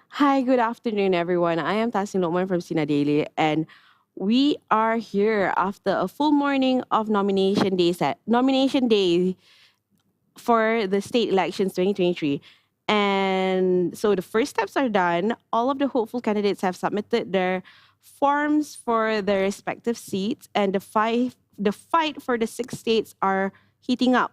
Hi, good afternoon, everyone. I am Tassin Lokman from Sinar Daily, and we are here after a full morning of nomination day for the state elections 2023. And so the first steps are done. All of the hopeful candidates have submitted their forms for their respective seats, and the fight for the six states are heating up.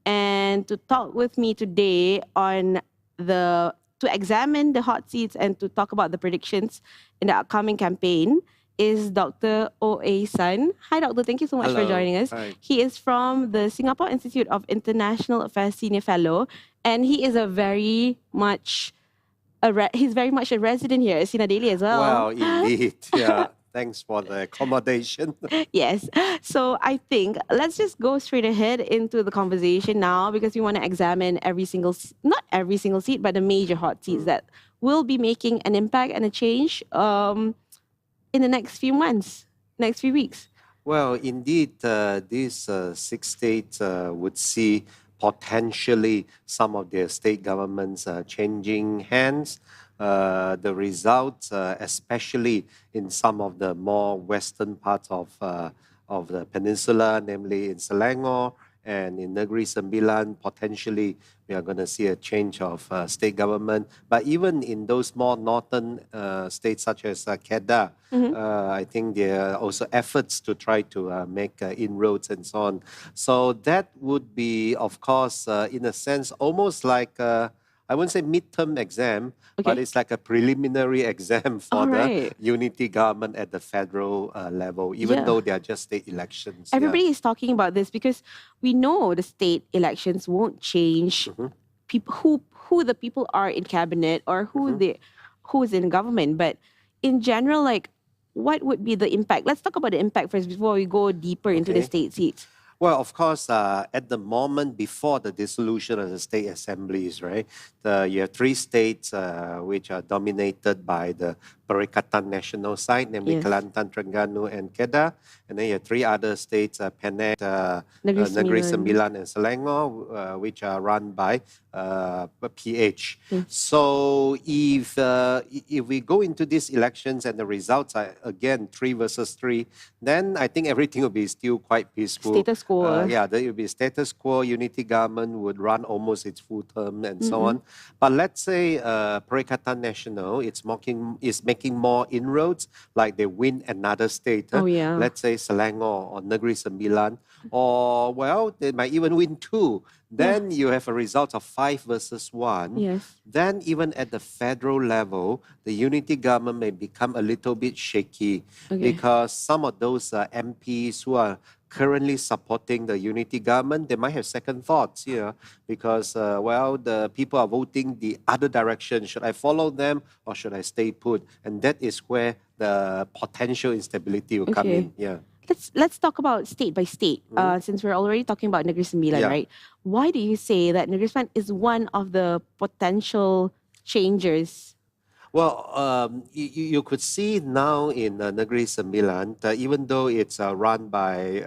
And to talk with me today on the to examine the hot seats and to talk about the predictions in the upcoming campaign is Dr. O.A. Sun. Hi, Doctor. Thank you so much for Hello. joining us. Hi. He is from the Singapore Institute of International Affairs Senior Fellow, and he is he's very much a resident here at Sina Daily as well. Well, indeed. Yeah. Thanks for the accommodation. Yes. So I think let's just go straight ahead into the conversation now because we want to examine not every single seat, but the major hot seats that will be making an impact and a change in the next few months, next few weeks. Well, indeed, these six states would see potentially some of their state governments changing hands. The results, especially in some of the more western parts of the peninsula, namely in Selangor and in Negeri Sembilan, potentially we are going to see a change of state government. But even in those more northern states such as Kedah, I think there are also efforts to try to make inroads and so on. So that would be, of course, in a sense, almost like I wouldn't say midterm exam, but Okay. it's like a preliminary exam for All the right. unity government at the federal level, even Yeah. though they are just state elections. Everybody is talking about this because we know the state elections won't change people who the people are in cabinet or who's in government. But in general, like what would be the impact? Let's talk about the impact first before we go deeper into the Okay. state seats. Well, of course, at the moment before the dissolution of the state assemblies, right, you have three states which are dominated by the Perikatan National side, namely Yes. Kelantan, Terengganu, and Kedah. And then you have three other states, Penang, Negeri Negeri Sembilan. Sembilan, and Selangor, which are run by PH. Yes. So if we go into these elections and the results are again 3 versus 3, then I think everything will be still quite peaceful. Status quo. Yeah, there will be status quo. Unity government would run almost its full term and so on. But let's say Perikatan National is making more inroads, like they win another state. Oh, yeah. Let's say Selangor or Negeri Sembilan, or well, they might even win two. Then you have a result of 5 versus 1. Yes. Then even at the federal level, the unity government may become a little bit shaky because some of those MPs who are currently supporting the unity government, they might have second thoughts here because, well, the people are voting the other direction. Should I follow them or should I stay put? And that is where the potential instability will come in. Yeah. Let's talk about state by state. Since we're already talking about Negeri Sembilan, Yeah. right? Why do you say that Negeri Sembilan is one of the potential changers? Well, you could see now in Negeri Sembilan, even though it's run by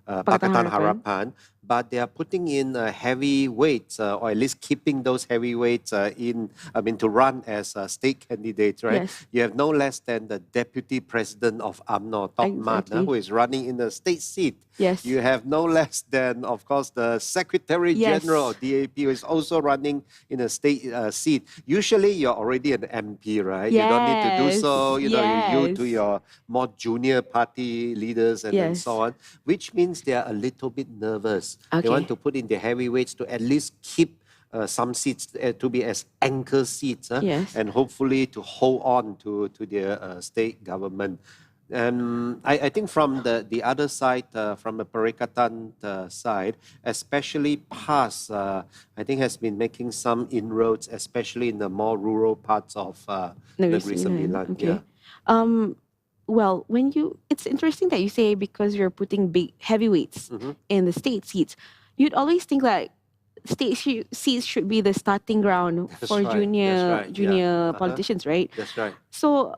Pakatan Harapan, but they are putting in heavy weights, or at least keeping those heavy weights to run as state candidates, right? Yes. You have no less than the deputy president of UMNO, Tok Mat, Exactly. who is running in the state seat. Yes. You have no less than, of course, the Secretary Yes. General of DAP, who is also running in a state seat. Usually, you're already an MP, right? You don't need to do so. You yield to Yes. your more junior party leaders and Yes. so on, which means they are a little bit nervous. They Okay. want to put in their heavyweights to at least keep some seats to be as anchor seats, Yes. and hopefully to hold on to their state government. And I think from the other side, from the Perikatan side, especially PAS, I think has been making some inroads, especially in the more rural parts of Negeri Sembilan. Okay. Yeah. Well, it's interesting that you say because you're putting big heavyweights in the state seats. You'd always think like seats should be the starting ground That's for right, that's right, junior politicians, right? That's right. So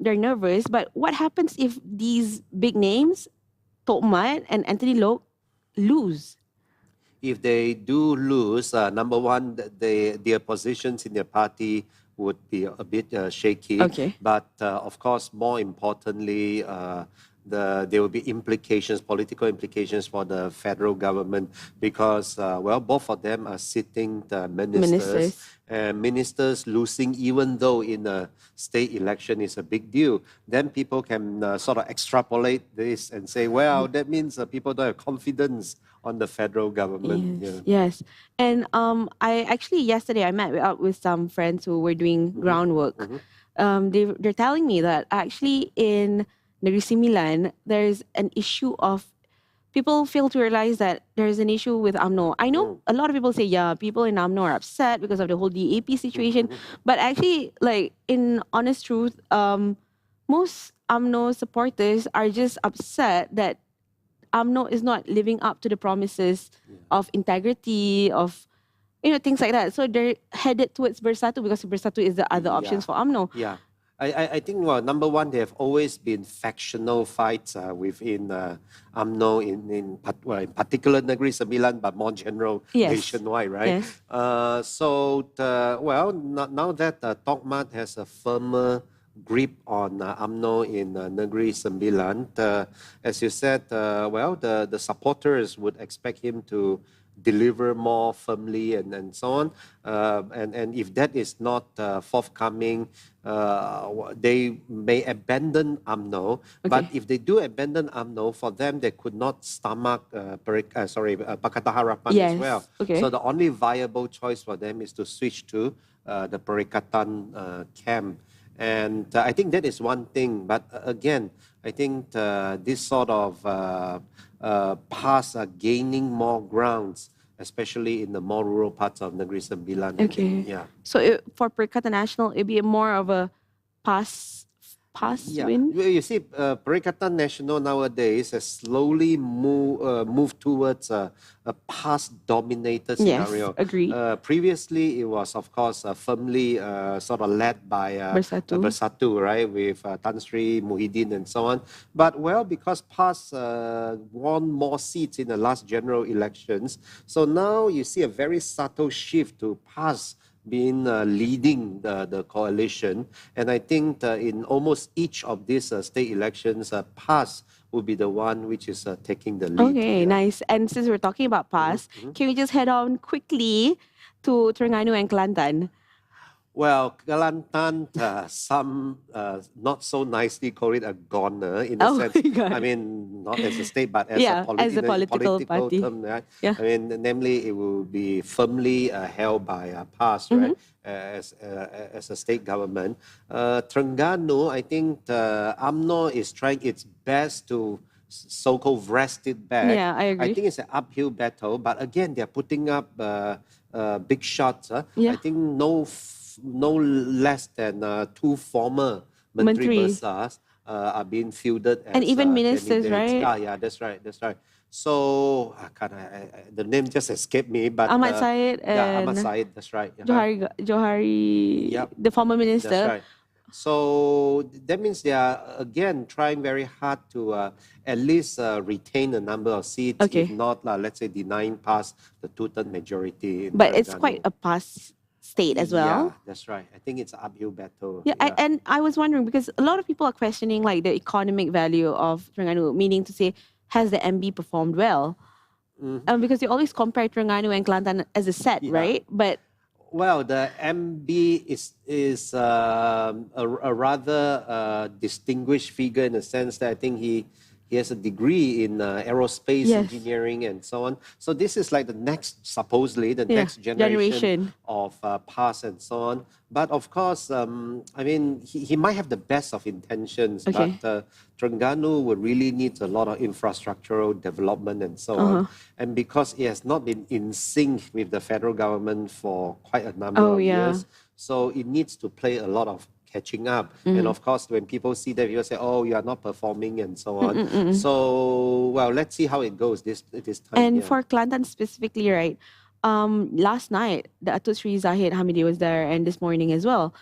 they're nervous. But what happens if these big names, Tok Mat and Anthony Loke, lose? If they do lose, number one, their positions in their party would be a bit shaky. Okay. But of course, more importantly, there will be implications, political implications for the federal government because, well, both of them are sitting ministers, Ministers. and ministers losing, even though in a state election is a big deal, then people can sort of extrapolate this and say, well, that means people don't have confidence on the federal government. Yes, yes. And I actually yesterday I met up with some friends who were doing groundwork. They're telling me that actually in Negeri Sembilan there's an issue of people fail to realize that there's an issue with UMNO. I know a lot of people say, yeah, people in UMNO are upset because of the whole DAP situation. But actually, like in honest truth, most UMNO supporters are just upset that UMNO is not living up to the promises of integrity, of things like that. So they're headed towards Bersatu because Bersatu is the other options for UMNO. Yeah. I think, well, number one, there have always been factional fights within UMNO, in particular Negeri Sembilan, but more general nationwide, right? Yes. Well, now that Tokmat has a firmer grip on UMNO in Negeri Sembilan, as you said, well, the supporters would expect him to deliver more firmly and so on. And if that is not forthcoming, they may abandon UMNO. But if they do abandon UMNO, for them, they could not stomach Pakatan Harapan as well. So the only viable choice for them is to switch to the Perikatan camp. And I think that is one thing. But again, I think this sort of PAS are gaining more grounds, especially in the more rural parts of Negeri Sembilan. Okay. Yeah. So for Perikatan Nasional, it'd be more of a PAS win? You see, Perikatan Nasional nowadays has slowly moved towards a PAS-dominated scenario. Yes, agreed. Previously, it was, of course, firmly sort of led by Bersatu, right, with Tan Sri Muhyiddin and so on. But, well, because PAS won more seats in the last general elections, so now you see a very subtle shift to PAS been leading the coalition. And I think in almost each of these state elections, PAS will be the one which is taking the lead. Okay, nice. And since we're talking about PAS, can we just head on quickly to Terengganu and Kelantan? Well, Kelantan, some not so nicely call it a goner in a sense. I mean, not as a state, but as a political party term. Right? I mean, namely, it will be firmly held by PAS, right, as a state government. Terengganu, I think UMNO is trying its best to so-called wrest it back. Yeah, I agree. I think it's an uphill battle, but again, they're putting up big shots. I think no less than 2 former Menteri Besars are being fielded as and even ministers, candidates. right? Yeah, that's right. So the name just escaped me, but Ahmad Syed and Ahmad Syed, that's right. Johari, the former minister. That's right. So that means they are again trying very hard to at least retain a number of seats, if not, let's say, denying PAS the 2/3 majority. But it's quite a PAS state as well. Yeah, that's right. I think it's an uphill battle. Yeah, and I was wondering because a lot of people are questioning like the economic value of Terengganu, meaning to say, has the MB performed well? Because you always compare Terengganu and Kelantan as a set, right? But well, the MB is a rather distinguished figure in the sense that I think he has a degree in aerospace engineering and so on. So this is like the next, supposedly, the next generation of PAS and so on. But of course, I mean, he might have the best of intentions, but Terengganu would really need a lot of infrastructural development and so on. And because it has not been in sync with the federal government for quite a number of years, so it needs to play a lot of catching up. And of course, when people see that, people say, oh, you are not performing and so on. So, well, let's see how it goes this time. And for Kelantan specifically, right, last night, the Datuk Sri Zahid Hamidi was there and this morning as well.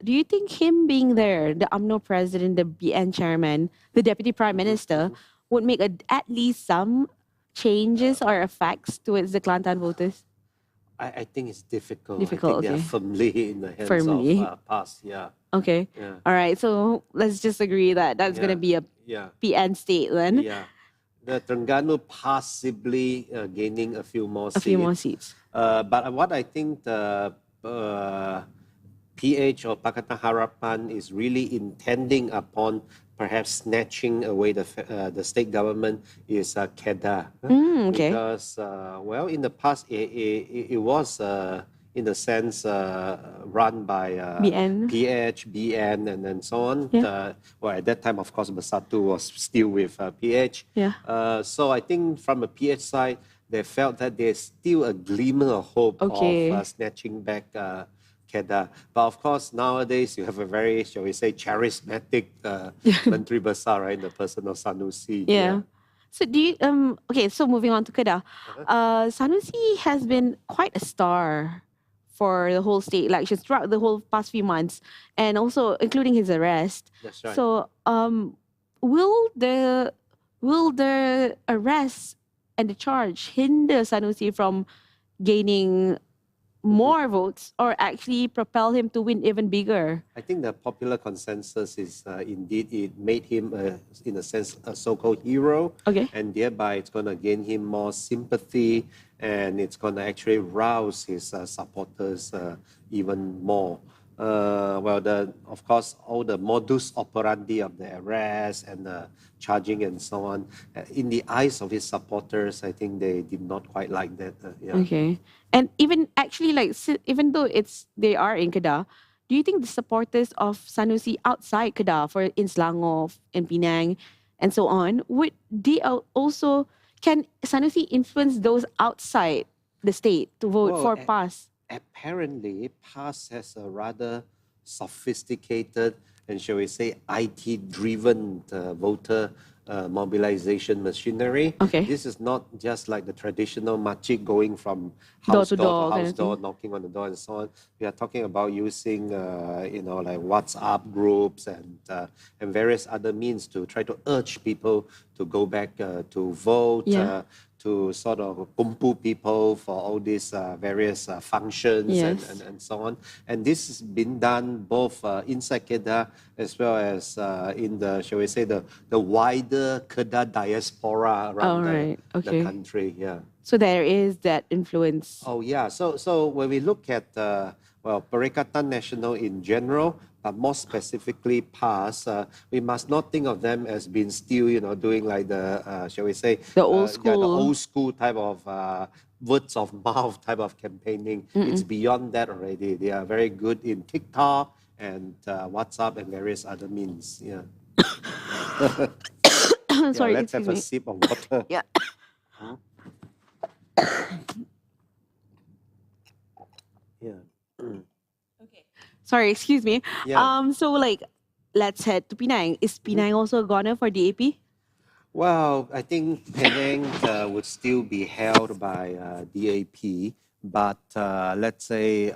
Do you think him being there, the UMNO president, the BN chairman, the deputy prime minister, would make at least some changes or effects towards the Kelantan voters? I think it's difficult. I Difficult, think they are okay. firmly in the hands of Firmly. PAS. Yeah, Okay. yeah, All right. So let's just agree that that's going to yeah, be a yeah, PN state then. yeah. The Terengganu possibly gaining a few more A few more seats. seats. But what I think the PH or Pakatan Harapan is really intending upon perhaps snatching away the state government is Kedah. Okay. Because, well, in the past, it was, in a sense, run by BN. PH, BN, and so on. Yeah. Well, at that time, of course, Bersatu was still with PH. Yeah. So I think from a PH side, they felt that there's still a glimmer of hope of Okay. snatching back Kedah. But of course, nowadays you have a very, shall we say, charismatic Menteri Besar, right, in the person of Sanusi. Yeah. So do you okay, so moving on to Kedah. Sanusi has been quite a star for the whole state elections throughout the whole past few months and also including his arrest. That's right. So will the arrest and the charge hinder Sanusi from gaining more votes or actually propel him to win even bigger? I think the popular consensus is indeed it made him, in a sense, a so-called hero. Okay. And thereby it's going to gain him more sympathy and it's going to actually rouse his supporters even more. Well, of course, all the modus operandi of the arrest and the charging and so on, in the eyes of his supporters, I think they did not quite like that. Yeah. Okay. And even actually, like, even though they are in Kedah, do you think the supporters of Sanusi outside Kedah, for in Selangor, in Penang, and so on, would they also can Sanusi influence those outside the state to vote Well, for PAS? apparently, PAS has a rather sophisticated and, shall we say, IT-driven voter mobilization machinery. Okay. This is not just like the traditional makcik going from Door house to door to kind house of door, thing. knocking on the door and so on. We are talking about using, like WhatsApp groups and various other means to try to urge people to go back to vote. Yeah. To sort of kumpu people for all these various functions Yes. and so on. And this has been done both inside Kedah as well as in the, shall we say, the wider Kedah diaspora around Right. the Okay. country. Yeah. So there is that influence. Oh, yeah. So when we look at, well, Perikatan Nasional in general, but more specifically PAS, we must not think of them as being still, doing like the, shall we say, The old yeah, the school. old school type of words of mouth type of campaigning. It's beyond that already. They are very good in TikTok and WhatsApp and various other means. Yeah. Sorry, Let's have excuse a me. sip of water. Yeah. Yeah. Sorry, excuse me. Yeah. So like, let's head to Penang. Is Penang also a goner for DAP? Well, I think Penang would still be held by DAP, but let's say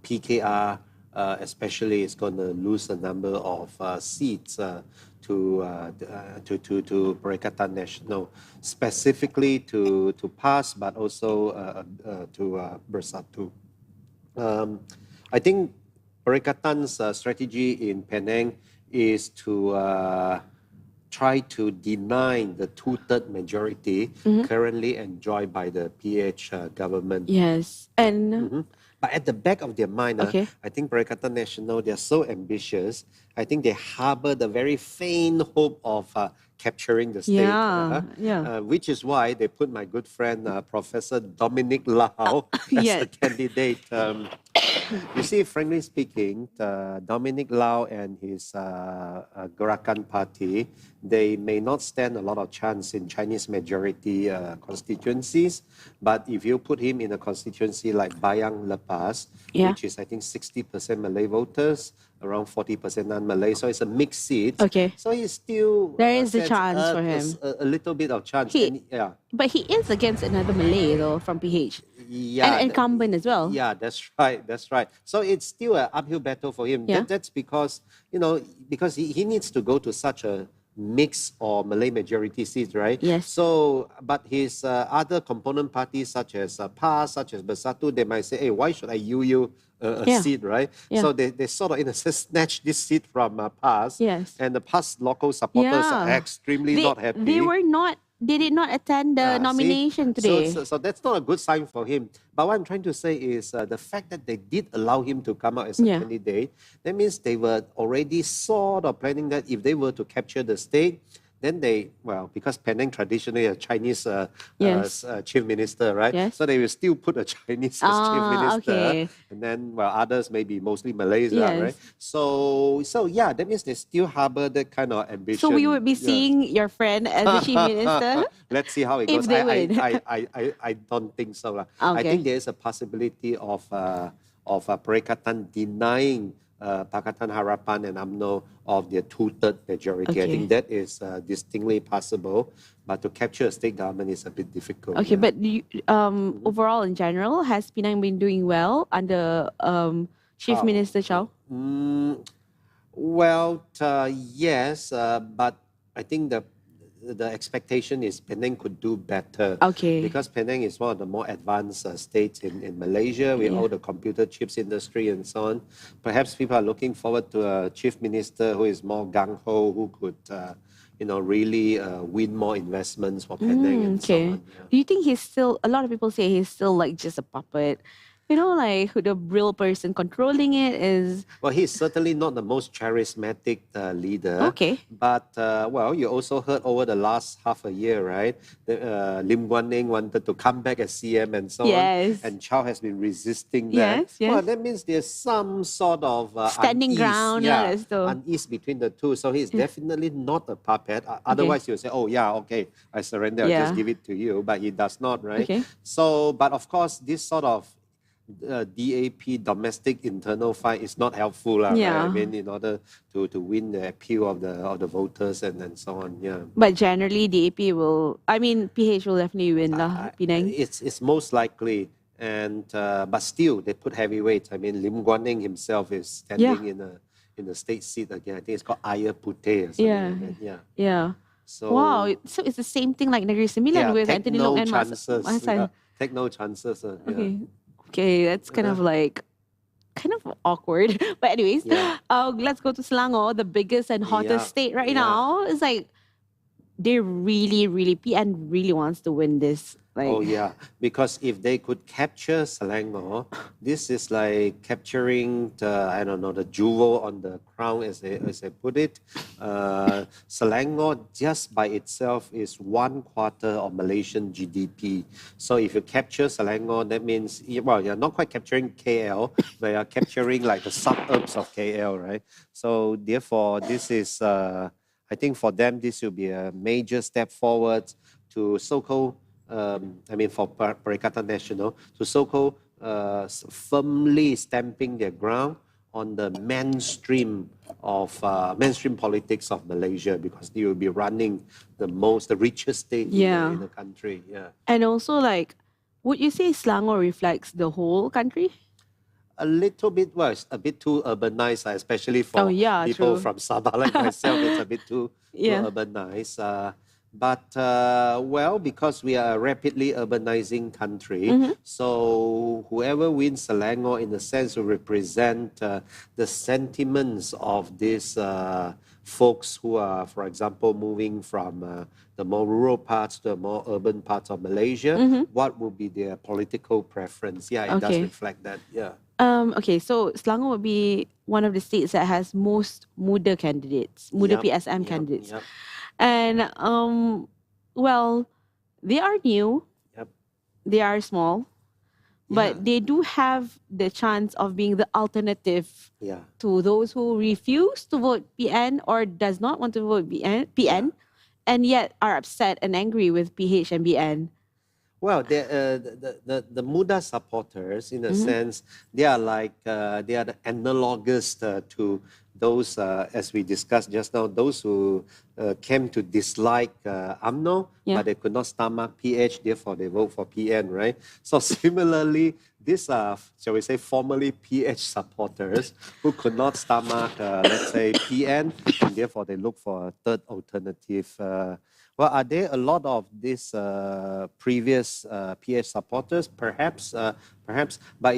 PKR especially is going to lose a number of seats to Perikatan Nasional, specifically to PAS, but also to Bersatu. I think Perikatan's strategy in Penang is to try to deny the two-third majority currently enjoyed by the PH government. Yes. And But at the back of their mind, Okay. I think Perikatan Nasional, they're so ambitious. I think they harbor the very faint hope of capturing the state. Yeah. Which is why they put my good friend, Professor Dominic Lau, as Yes. the candidate. You see, frankly speaking, Dominic Lau and his Gerakan party, they may not stand a lot of chance in Chinese majority constituencies, but if you put him in a constituency like Bayang Lepas, Yeah. which is I think 60% Malay voters, around 40% non-Malay, so it's a mixed seat. Okay. So he's still There is a chance for him. a little bit of chance. He- And, yeah. But he is against another Malay though from PH. Yeah, And incumbent as well. Yeah, that's right. That's right. So it's still an uphill battle for him. Yeah. That's because, because he needs to go to such a mixed or Malay majority seats, right? Yes. So, but his other component parties such as PAS, such as Bersatu, they might say, hey, why should I you a Yeah. seat, right? Yeah. So they sort of, in a sense, snatch this seat from PAS. Yes. And the PAS local supporters are Yeah. extremely not happy. They did not attend the See, nomination so, today. so that's not a good sign for him. But what I'm trying to say is the fact that they did allow him to come out as a Yeah. candidate, that means they were already sort of planning that if they were to capture the state, then they, well, because Penang traditionally a Chinese Yes. chief minister, right? Yes. So they will still put a Chinese as chief minister. Okay. And then, well, others maybe mostly Malays, right? Yes. So yeah, that means they still harbor that kind of ambition. So we would be Yeah. seeing your friend as the chief minister. Let's see how it If goes. they win. I don't think so. I Okay. think there is a possibility of Perikatan denying Pakatan Harapan and UMNO of their two-third majority. I Okay. think that is distinctly possible. But to capture a state government is a bit difficult. Okay, yeah. but overall in general, has Penang been doing well under Chief Chow. Minister Chow? Well, yes, but I think the expectation is Penang could do better. Okay. Because Penang is one of the more advanced states in Malaysia with Yeah. all the computer chips industry and so on. Perhaps people are looking forward to a chief minister who is more gung-ho, who could, really win more investments for Penang and so Okay. on. Yeah. Do you think he's still, a lot of people say he's still like just a puppet? You know, like who the real person controlling it is. Well, he's certainly not the most charismatic leader. Okay. But, well, you also heard over the last half a year, right? Lim Guan Eng wanted to come back as CM and so Yes. on. And Chow has been resisting that. Yes, yes. Well, that means there's some sort of Standing unease, ground, that's the- unease between the two. So he's definitely not a puppet. Otherwise, you'll say, oh, yeah, okay, I surrender, I'll Yeah. just give it to you. But he does not, right? Okay. So, but of course, this sort of DAP, domestic internal fight, is not helpful, right? Yeah. I mean, in order to win the appeal of the voters and so on. Yeah. But generally, DAP will, I mean, PH will definitely win lah, Penang. It's most likely, and but still they put heavyweights. I mean, Lim Guan Eng himself is standing in a state seat again. I think it's called Ayah Puteh or something Yeah. like that. Yeah. Yeah. So Wow. So it's the same thing like Negeri Sembilan with take Anthony no Long and chances. Hassan. Take no chances. Yeah. Okay. Okay, that's kind of like kind of awkward. But anyways, Yeah. let's go to Selangor, the biggest and hottest Yeah, state right yeah. now. It's like they really PN really wants to win this. Like Oh yeah, because if they could capture Selangor, this is like capturing the jewel on the crown, as they put it. Selangor just by itself is 1/4 of Malaysian GDP. So if you capture Selangor, that means you're not quite capturing KL, but you're capturing like the suburbs of KL, right? So therefore, this is I think for them this will be a major step forward to so-called. For Perikatan National, to so-called firmly stamping their ground on the mainstream politics of Malaysia, because they will be running the richest state in the country. Yeah. and also like, would you say Selangor reflects the whole country? A little bit, well, it's a bit too urbanized, especially for people true. from Sabah like myself. It's a bit too urbanized. But, because we are a rapidly urbanizing country, so whoever wins Selangor, in a sense, will represent the sentiments of these folks who are, for example, moving from the more rural parts to the more urban parts of Malaysia. What will be their political preference? Yeah, it does reflect that. Yeah. Okay, so Selangor would be one of the states that has most muda candidates, muda PSM candidates. Yep. And they are new. Yep. They are small, but they do have the chance of being the alternative to those who refuse to vote PN or does not want to vote PN and yet are upset and angry with PH and BN. Well, the Muda supporters, in a sense, they are like they are the analogous to those, as we discussed just now, those who came to dislike UMNO, Yeah. but they could not stomach PH, therefore they vote for PN, right? So similarly, these are, shall we say, formerly PH supporters who could not stomach, let's say, PN, and therefore they look for a third alternative. Well, are there a lot of these previous PH supporters? Perhaps, but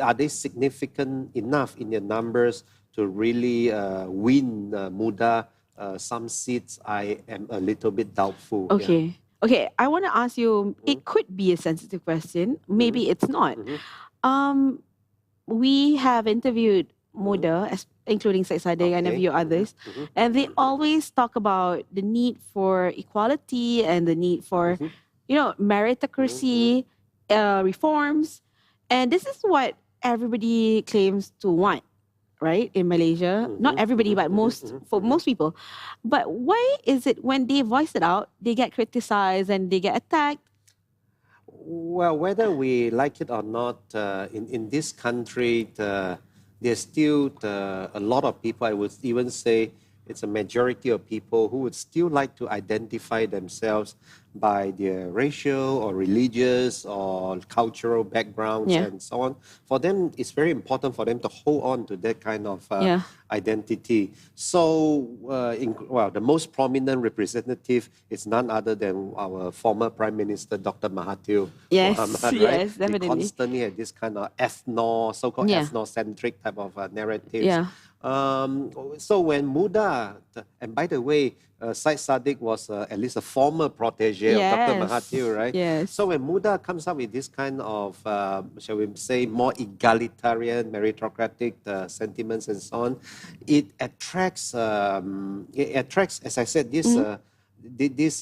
are they significant enough in their numbers to really win Muda some seats? I am a little bit doubtful. Yeah. Okay. Okay, I want to ask you, it could be a sensitive question. Maybe it's not. Um, we have interviewed Muda, including Syed Sadegh and a Okay. few others, and they always talk about the need for equality and the need for, meritocracy, reforms, and this is what everybody claims to want, right? In Malaysia, not everybody, but for most people. But why is it when they voice it out, they get criticized and they get attacked? Well, whether we like it or not, in this country, there's still a lot of people, I would even say it's a majority of people who would still like to identify themselves by their racial or religious or cultural backgrounds Yeah. and so on. For them, it's very important for them to hold on to that kind of Yeah. identity. So, the most prominent representative is none other than our former Prime Minister, Dr. Mahathir Yes, Mohamad, right? yes, He definitely. constantly had this kind of so-called Yeah. ethnocentric type of narratives. Yeah. So when Muda, and by the way, Syed Sadegh was at least a former protege of Dr. Yes. Mahathir, right? Yes. So when Muda comes up with this kind of, shall we say, more egalitarian, meritocratic sentiments and so on, it attracts, as I said, this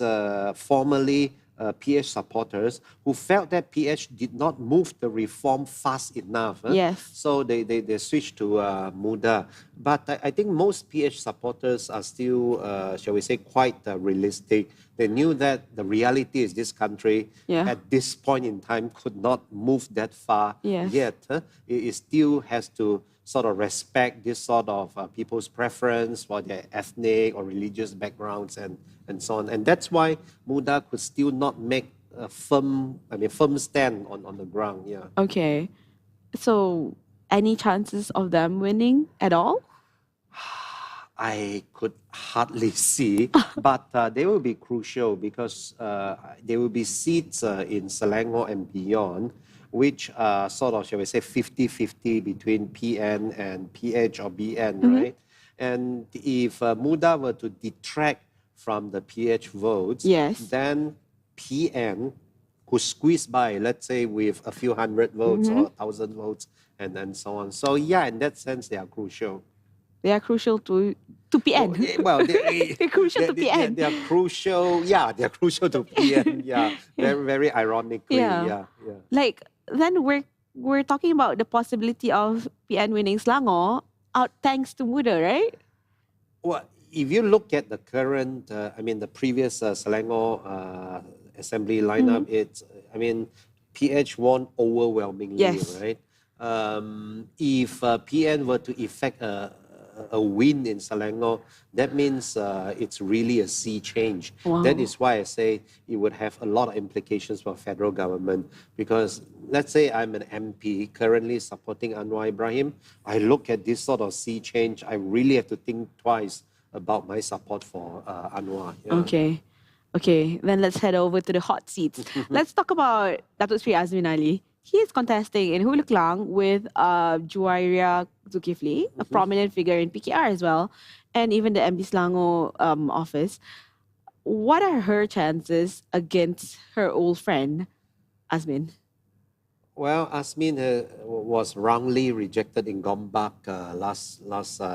formerly PH supporters who felt that PH did not move the reform fast enough. Yes. So they switched to Muda. But I think most PH supporters are still, shall we say, quite realistic. They knew that the reality is this country at this point in time could not move that far yet. It still has to sort of respect this sort of people's preference for their ethnic or religious backgrounds and so on. And that's why Muda could still not make a firm stand on the ground. Yeah. Okay. So, any chances of them winning at all? I could hardly see, but they will be crucial because there will be seats in Selangor and beyond, which are sort of, shall we say, 50-50 between PN and PH or BN, right? And if Muda were to detract from the PH votes, then PN could squeeze by, let's say, with a few hundred votes or 1,000 votes and so on. So yeah, in that sense, they are crucial. They are crucial to PN. Well, they're crucial to PN. They are crucial. Yeah, they are crucial to PN. Yeah, very, very ironically. Yeah. Like then we're talking about the possibility of PN winning Selangor out thanks to Muda, right? Well, if you look at the current, the previous Selangor assembly lineup, PH won overwhelmingly, right? If PN were to effect a win in Selangor, that means it's really a sea change. Wow. That is why I say it would have a lot of implications for federal government. Because let's say I'm an MP currently supporting Anwar Ibrahim, I look at this sort of sea change, I really have to think twice about my support for Anwar. Yeah. Okay, then let's head over to the hot seats. Let's talk about Datuk Sri Azmin Ali. He is contesting in Hulu Klang with Juwairia Zulkifli, a prominent figure in PKR as well, and even the MD Selangor office. What are her chances against her old friend, Azmin? Well, Azmin was wrongly rejected in Gombak last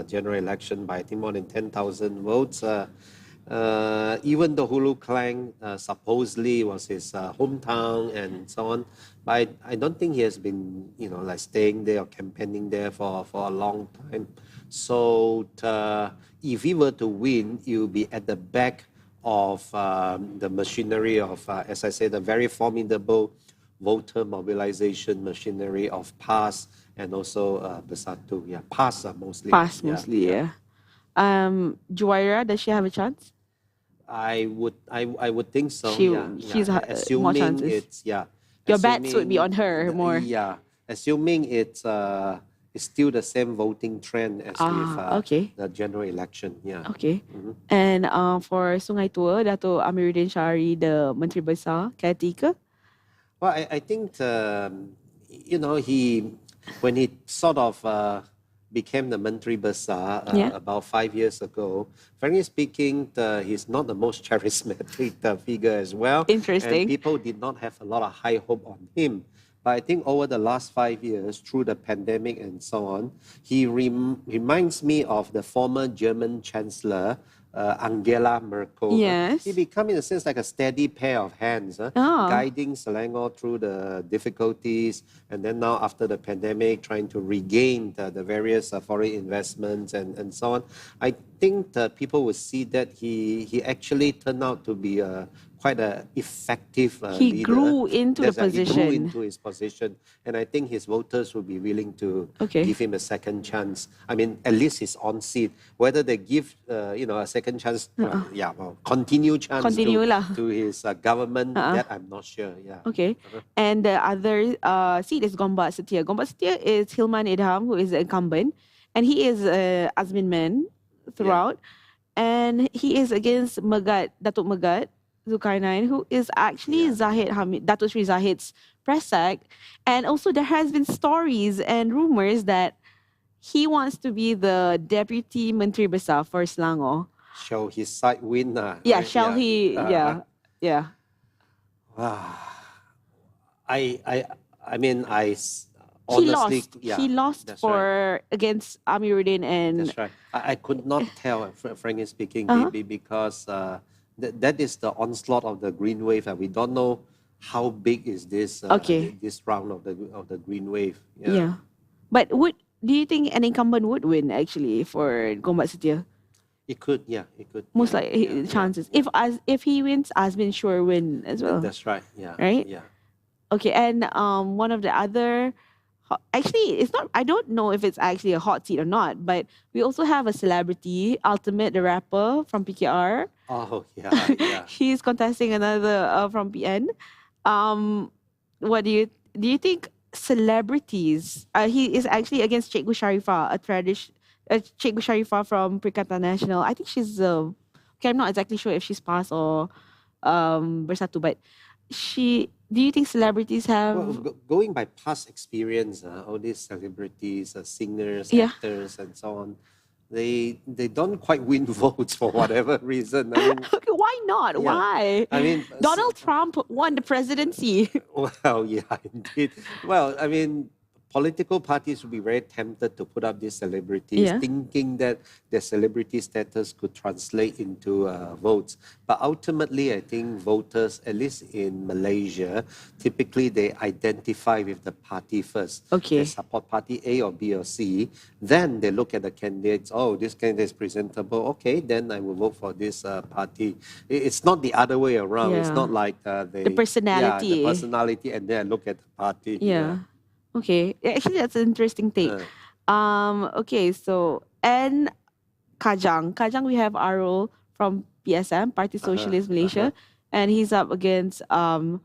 general election by I think more than 10,000 votes. Even though Hulu Klang supposedly was his hometown and so on, but I don't think he has been, staying there or campaigning there for a long time. So if he were to win, he will be at the back of the machinery of, as I said, the very formidable voter mobilization machinery of PAS and also Bersatu. Yeah, PAS mostly. Pass Yeah, mostly, yeah. yeah. Juwaira, does she have a chance? I would think so. She Yeah, yeah. she's more Assuming chances. it's yeah, Your bets would be on her more. yeah, assuming it's still the same voting trend as with Okay. the general election. Yeah. Okay. Mhm. And for Sungai Tua, Dato Amiruddin Syari, the Menteri Besar, caretaker. Well, I think he when he sort of became the Menteri Besar Yeah. about 5 years ago. Frankly speaking, he's not the most charismatic figure as well, and Interesting. people did not have a lot of high hope on him. But I think over the last 5 years, through the pandemic and so on, he reminds me of the former German Chancellor, Angela Merkel. Yes. He became, in a sense, like a steady pair of hands, guiding Selangor through the difficulties, and then now after the pandemic, trying to regain the various foreign investments and so on. I think people will see that he actually turned out to be quite an effective He leader. grew into the He grew position. into his position, and I think his voters will be willing to Okay. give him a second chance. I mean, at least he's on seat. Whether they give a second chance, continue chance Continue lah. to his government, that I'm not sure. Yeah. Okay. And the other seat is Gombak Setia. Gombak Setia is Hilman Idham, who is the incumbent, and he is Azmin Man throughout. And he is against Datuk Megat Zulkarnain, who is actually Zahid Hamid, Datuk Sri Zahid's press sec. And also there has been stories and rumors that he wants to be the Deputy Menteri Besar for Selangor. Shall his side win? Yeah, right? shall he? Yeah. I mean, honestly, He lost for against Amiruddin and That's right. I could not tell, frankly speaking, because that is the onslaught of the green wave, and we don't know how big is this this round of the green wave. Yeah. But do you think an incumbent would win actually for Gombak Setia? It could, it could. Most likely chances. If he wins, Azmin sure win as well. That's right. Yeah. Right? Yeah. Okay, and one of the other actually it's not, I don't know if it's actually a hot seat or not, but we also have a celebrity, Ultimate the rapper from PKR. Oh yeah. He's contesting another from PN. What do you think celebrities? He is actually against Cikgu Sharifah, Cikgu Sharifah from Perikatan Nasional. I think she's okay, I'm not exactly sure if she's PAS or Bersatu, but do you think celebrities have... Well, going by past experience, all these celebrities, singers, actors, and so on, they don't quite win votes for whatever reason. I mean, okay, why not? Why? I mean, Donald Trump won the presidency. Well, yeah, indeed. Well, I mean, political parties would be very tempted to put up these celebrities, thinking that their celebrity status could translate into votes. But ultimately, I think voters, at least in Malaysia, typically they identify with the party first. Okay. They support party A or B or C. Then they look at the candidates. Oh, this candidate is presentable. Okay, then I will vote for this party. It's not the other way around. It's not like the personality. Yeah, the personality, and then I look at the party. Yeah. Okay, actually that's an interesting take. Okay, so and Kajang, we have Arul from PSM, Party Socialist Malaysia, and he's up against PN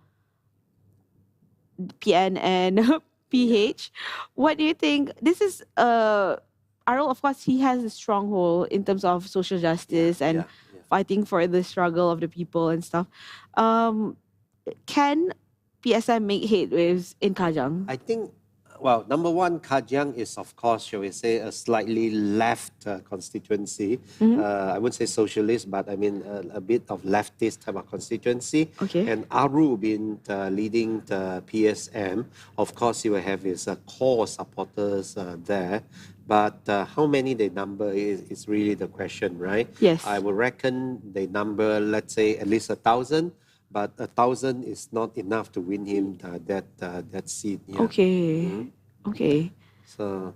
and PH. What do you think? This is Arul, of course, he has a stronghold in terms of social justice and fighting for the struggle of the people and stuff. Can PSM make headways in Kajang? I think, well, number one, Kajang is, of course, shall we say, a slightly left constituency. I wouldn't say socialist, but I mean a bit of leftist type of constituency. Okay. And Aru being leading the PSM, of course, you will have his core supporters there. But how many they number is really the question, right? Yes. I would reckon they number, let's say, at least 1,000. But 1,000 is not enough to win him that seat. Yeah. Okay. Okay. So,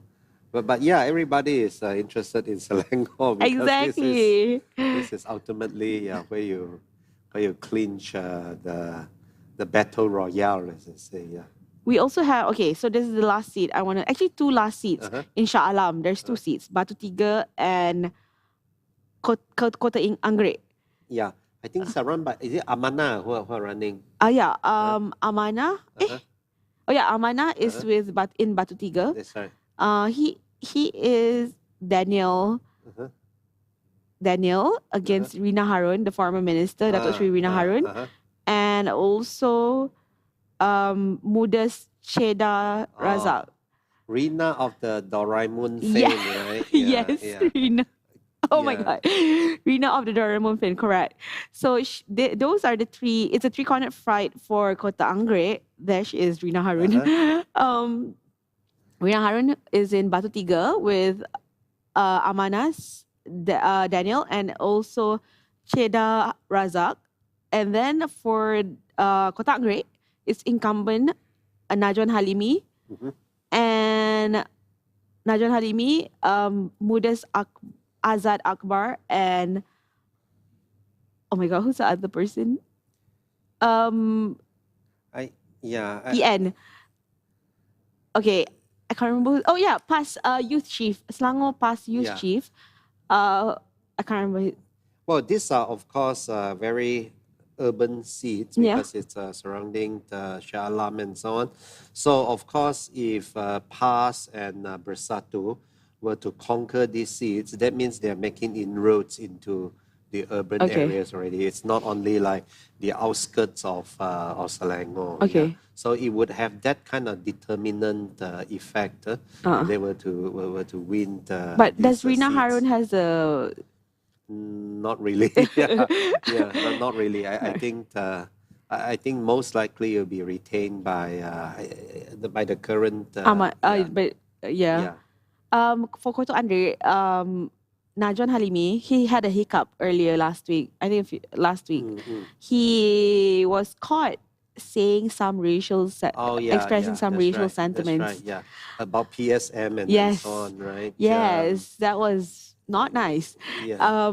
But yeah, everybody is interested in Selangor because Exactly. this is ultimately where you clinch the battle royale, as they say. Yeah. We also have, okay, so this is the last seat. I want to, actually two last seats. Uh-huh. In Shah Alam, there's two seats, Batu Tiga and Kota Anggrek. Yeah. I think it's run by, is it Amana who are running? Yeah, Amanah. Uh-huh. Oh yeah, Amanah is with in Batu Tiga. That's right. He is Daniel Uh-huh. against Rina Harun, the former minister, Datuk Sri Rina Harun, and also Mudas Cheda Razak. Rina of the Doraemon fame, Yeah. right? Yes, Yeah. Rina. Oh my Yeah. God. Rina of the Doraemon fan, correct. So those are the three, it's a three-cornered fight for Kota Anggrek. There she is, Rina Harun. Rina Harun is in Batu Tiga with Amanas, Daniel, and also Cheda Razak. And then for Kota Anggrek, it's incumbent Najwan Halimi. And Najwan Halimi, Mudas Azad Akbar, and oh my God, who's the other person? PN. Okay, I can't remember. Oh yeah, past youth chief, Selangor past youth chief. I can't remember. Well, these are of course very urban seats because it's surrounding the Shah Alam and so on. So of course, if PAS and Bersatu were to conquer these seats, that means they're making inroads into the urban areas already. It's not only like the outskirts of Selangor. Okay. Yeah. So it would have that kind of determinant effect if they were to win. But does these, Rina seats. Harun has a? Not really. Not really. I think most likely it'll be retained by the current. But for Koto Andre, Najwan Halimi, he had a hiccup earlier last week. I think last week. He was caught saying some expressing some racial sentiments. That's right, yeah. About PSM and so on, right? Yes, that was not nice. Yeah.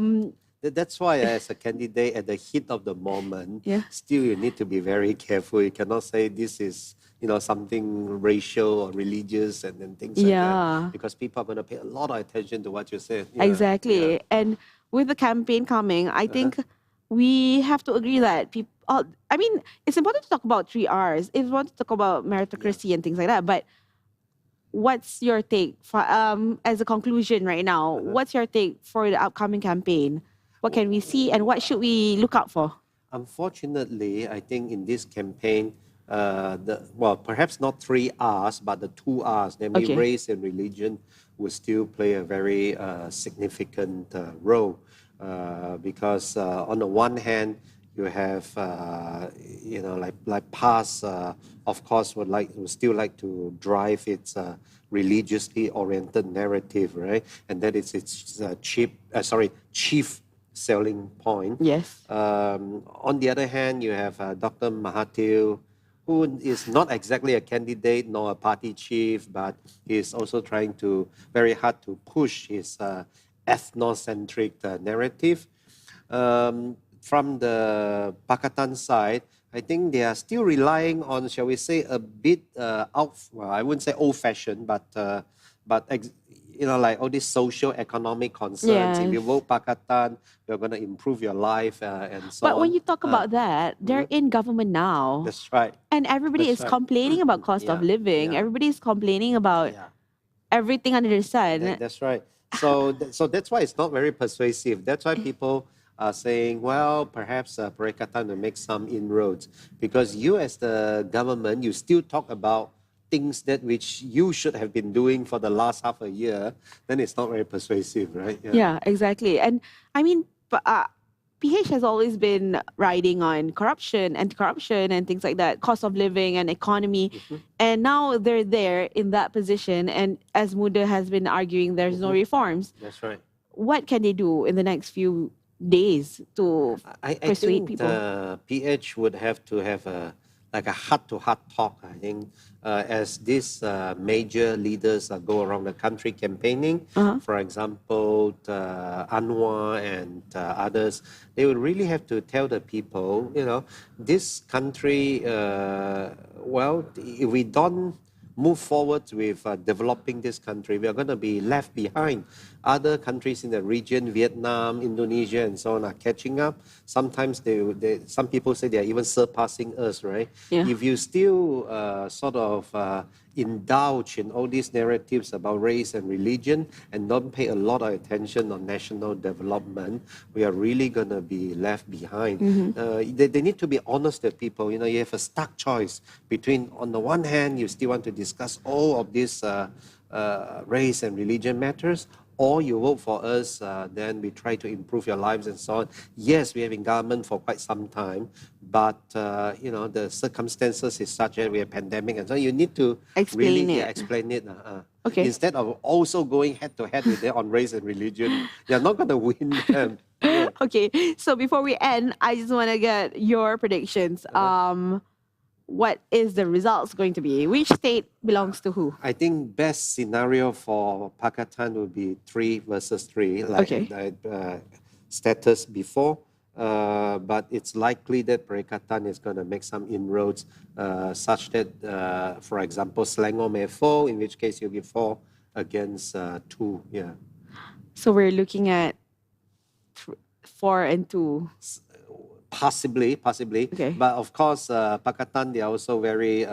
That's why as a candidate at the heat of the moment, still you need to be very careful. You cannot say this is something racial or religious and things like that, because people are going to pay a lot of attention to what you say. Exactly. And with the campaign coming, I think we have to agree that people. I mean, it's important to talk about 3 Rs. It's important to talk about meritocracy and things like that. But what's your take for, as a conclusion right now? What's your take for the upcoming campaign? What can we see and what should we look out for? Unfortunately, I think in this campaign, perhaps not 3 Rs, but the 2 Rs, namely race and religion, will still play a very significant role. Because on the one hand, you have like PAS, of course, would still like to drive its religiously oriented narrative, right? And that is its chief selling point. Yes. On the other hand, you have Dr. Mahathir, who is not exactly a candidate nor a party chief, but he's also trying very hard to push his ethnocentric narrative. From the Pakatan side, I think they are still relying on, shall we say, a bit I wouldn't say old-fashioned, but like all these social-economic concerns. If you vote Pakatan, you're going to improve your life and so on. But when you talk about that, they're in government now. That's right. And everybody is complaining about cost of living. Everybody is complaining about everything under the sun. That's right. So that's why it's not very persuasive. That's why people are saying, well, perhaps Perikatan will make some inroads. Because you as the government, you still talk about things that which you should have been doing for the last half a year, then it's not very persuasive, right? Yeah, exactly. And I mean, PH has always been riding on corruption, anti-corruption and things like that, cost of living and economy. And now they're there in that position. And as Muda has been arguing, there's no reforms. That's right. What can they do in the next few days to persuade people? I think PH would have to have a like a heart-to-heart talk, I think, as these major leaders go around the country campaigning. Uh-huh. For example, Anwar and others, they would really have to tell the people, this country, well, if we don't move forward with developing this country, we are going to be left behind. Other countries in the region, Vietnam, Indonesia, and so on, are catching up. Sometimes some people say they are even surpassing us, right? Yeah. If you still sort of indulge in all these narratives about race and religion and don't pay a lot of attention on national development, we are really going to be left behind. They need to be honest with people. You have a stark choice between, on the one hand, you still want to discuss all of these race and religion matters, or you vote for us, then we try to improve your lives and so on. Yes, we have been government for quite some time, but the circumstances is such that we have pandemic, and so you need to Explain really it. explain it. Okay. Instead of also going head to head with them on race and religion, you're not going to win them. Yeah. Okay, so before we end, I just want to get your predictions. What is the results going to be? Which state belongs to who? I think best scenario for Pakistan would be 3 versus 3, like Okay. the status before. But it's likely that Perikatan is going to make some inroads, such that, for example, Selangor may fall, in which case you'll be 4 against 2. Yeah. So we're looking at 4 and 2. Possibly. Okay. But of course, Pakatan, they are also very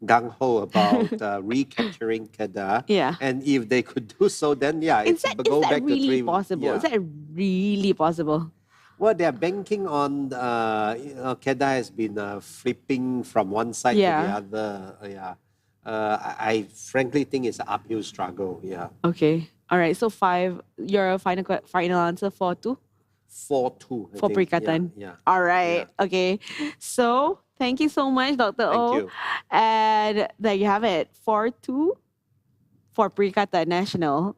gung-ho about recapturing Kedah. Yeah. And if they could do so, then yeah, Is that back to really 3. possible? Yeah. Is that really possible? Well, they're banking on, Kedah has been flipping from one side to the Yeah. other. Yeah. I frankly think it's an uphill struggle. Yeah. Okay. All right. So 5. Your final answer for 2? 4-2. I For think. Perikatan. Yeah. All right. Okay. So thank you so much, Dr. Thank O. you. And there you have it. 4-2 for Perikatan National.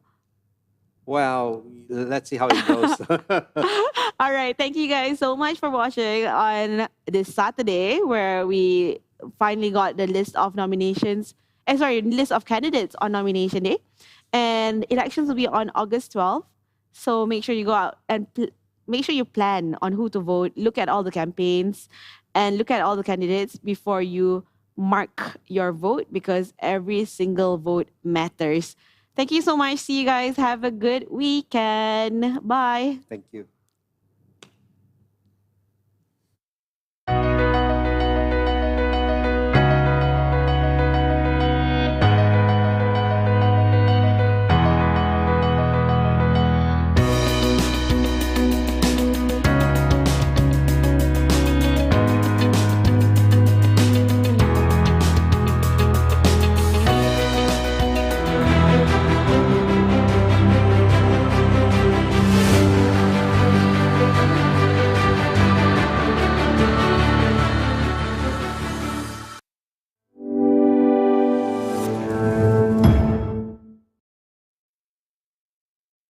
Well, let's see how it goes. All right. Thank you guys so much for watching on this Saturday, where we finally got the list of list of candidates on nomination day. And elections will be on August 12th. So make sure you go out and make sure you plan on who to vote. Look at all the campaigns and look at all the candidates before you mark your vote, because every single vote matters. Thank you so much. See you guys. Have a good weekend. Bye. Thank you.